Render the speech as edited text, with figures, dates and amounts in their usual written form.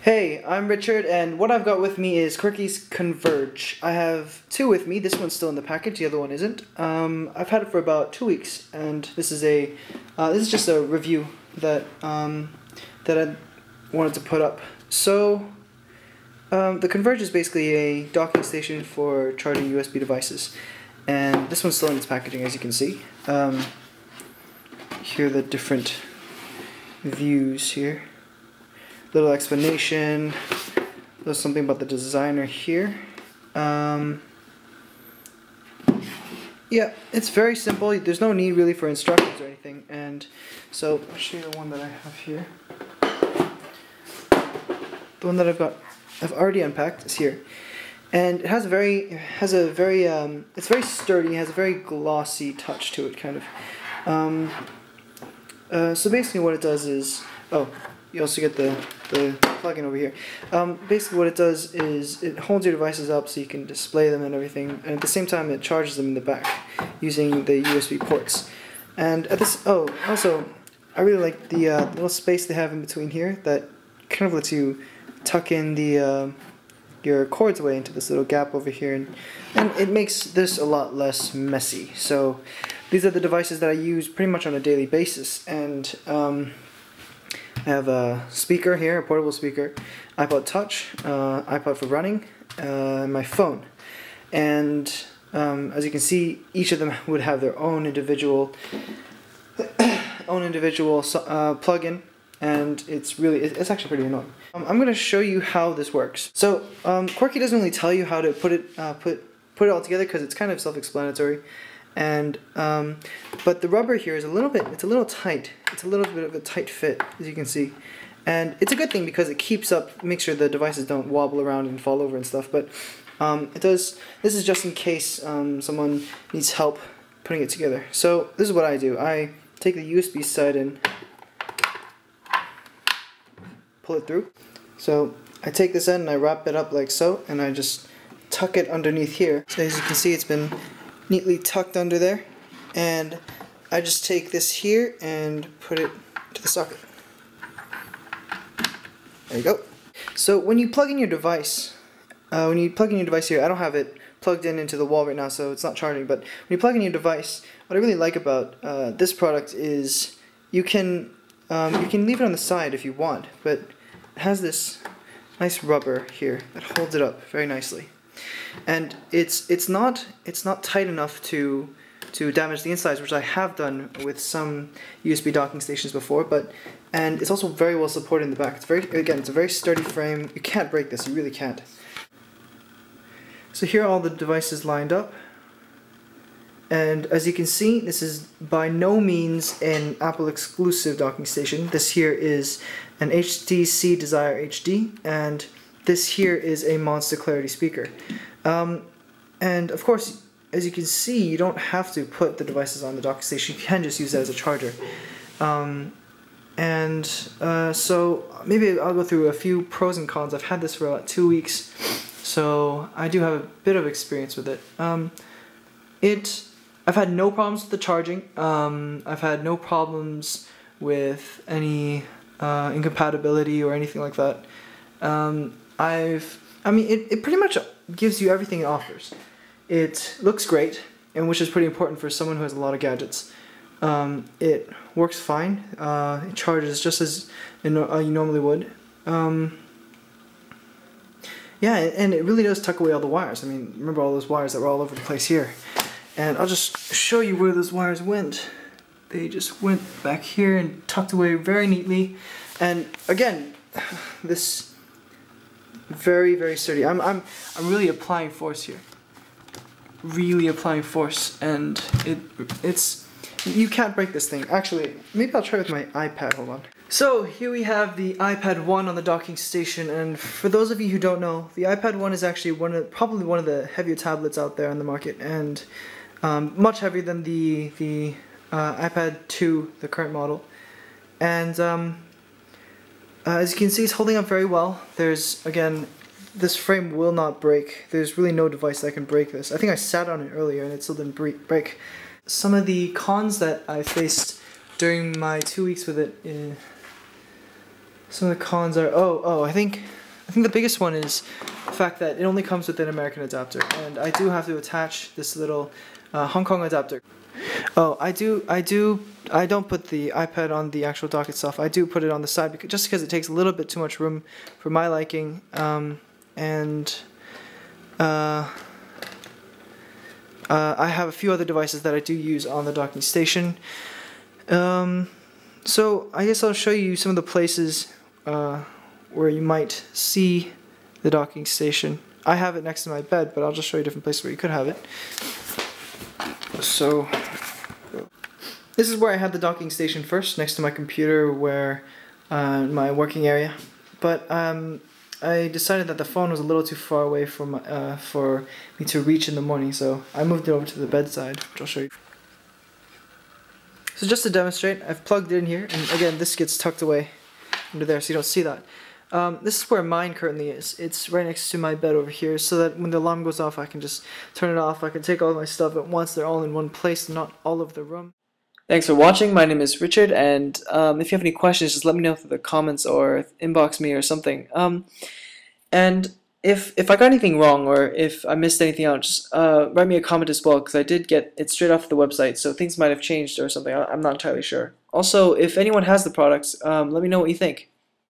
Hey, I'm Richard, and what I've got with me is Quirky's Converge. I have two with me. This one's still in the package, the other one isn't. I've had it for about 2 weeks, and this is just a review that that I wanted to put up. So, the Converge is basically a docking station for charging USB devices, and this one's still in its packaging, as you can see. Here are the different views here. Little explanation, there's something about the designer here. Yeah, it's very simple. There's no need really for instructions or anything. And so I'll show you the one that I have here. The one that I've already unpacked is here, and it has it's very sturdy. It has a very glossy touch to it, kind of. So basically, what it does is, you also get the plug-in over here. Basically what it does is it holds your devices up so you can display them and everything, and at the same time it charges them in the back using the USB ports. And at this, also I really like the little space they have in between here that kind of lets you tuck in your cords away into this little gap over here, and it makes this a lot less messy. So these are the devices that I use pretty much on a daily basis, and I have a speaker here, a portable speaker, iPod Touch, iPod for running, my phone. And as you can see, each of them would have their own individual plug-in, and it's actually pretty annoying. I'm going to show you how this works. So Quirky doesn't really tell you how to put it all together because it's kind of self-explanatory. And but the rubber here is a little tight. It's a little bit of a tight fit, as you can see, and it's a good thing because it makes sure the devices don't wobble around and fall over and stuff. But this is just in case someone needs help putting it together. So this is what I do. I take the USB side and pull it through. So I take this end and I wrap it up like so, and I just tuck it underneath here. So as you can see, it's been neatly tucked under there, and I just take this here and put it to the socket. There you go. So when you plug in your device, here, I don't have it plugged into the wall right now, so it's not charging, but when you plug in your device, what I really like about this product is you can leave it on the side if you want, but it has this nice rubber here that holds it up very nicely. And it's not tight enough to damage the insides, which I have done with some USB docking stations before, and it's also very well supported in the back. It's a very sturdy frame. You can't break this, you really can't. So here are all the devices lined up, and as you can see, this is by no means an Apple exclusive docking station. This here is an HTC Desire HD, and this here is a Monster Clarity speaker. And of course, as you can see, you don't have to put the devices on the docking station. You can just use that as a charger. So maybe I'll go through a few pros and cons. I've had this for about 2 weeks, so I do have a bit of experience with it. I've had no problems with the charging. I've had no problems with any incompatibility or anything like that. It pretty much gives you everything it offers. It looks great, and which is pretty important for someone who has a lot of gadgets. It works fine. It charges just as you normally would. Yeah, and it really does tuck away all the wires. I mean, remember all those wires that were all over the place here. And I'll just show you where those wires went. They just went back here and tucked away very neatly. And again, this very, very sturdy. I'm really applying force here. Really applying force, and you can't break this thing. Actually, maybe I'll try with my iPad. Hold on. So here we have the iPad 1 on the docking station, and for those of you who don't know, the iPad 1 is actually probably one of the heavier tablets out there on the market, and much heavier than the iPad 2, the current model. And as you can see, it's holding up very well. Again, this frame will not break. There's really no device that can break this. I think I sat on it earlier and it still didn't break. Some of the cons that I faced during my 2 weeks with it Some of the cons are I think the biggest one is the fact that it only comes with an American adapter, and I do have to attach this little Hong Kong adapter. Oh, I don't put the iPad on the actual dock itself. I do put it on the side just because it takes a little bit too much room for my liking, and I have a few other devices that I do use on the docking station. So I guess I'll show you some of the places where you might see the docking station. I have it next to my bed, but I'll just show you different places where you could have it. So this is where I had the docking station first, next to my computer, where my working area. But I decided that the phone was a little too far away from for me to reach in the morning, so I moved it over to the bedside, which I'll show you. So just to demonstrate, I've plugged it in here, and again, this gets tucked away under there, so you don't see that. This is where mine currently is. It's right next to my bed over here, so that when the alarm goes off, I can just turn it off. I can take all my stuff at once. They're all in one place, not all over the room. Thanks for watching. My name is Richard, and if you have any questions, just let me know through the comments or inbox me or something. And if I got anything wrong or if I missed anything out, just write me a comment as well, because I did get it straight off the website, so things might have changed or something. I'm not entirely sure. Also, if anyone has the products, let me know what you think.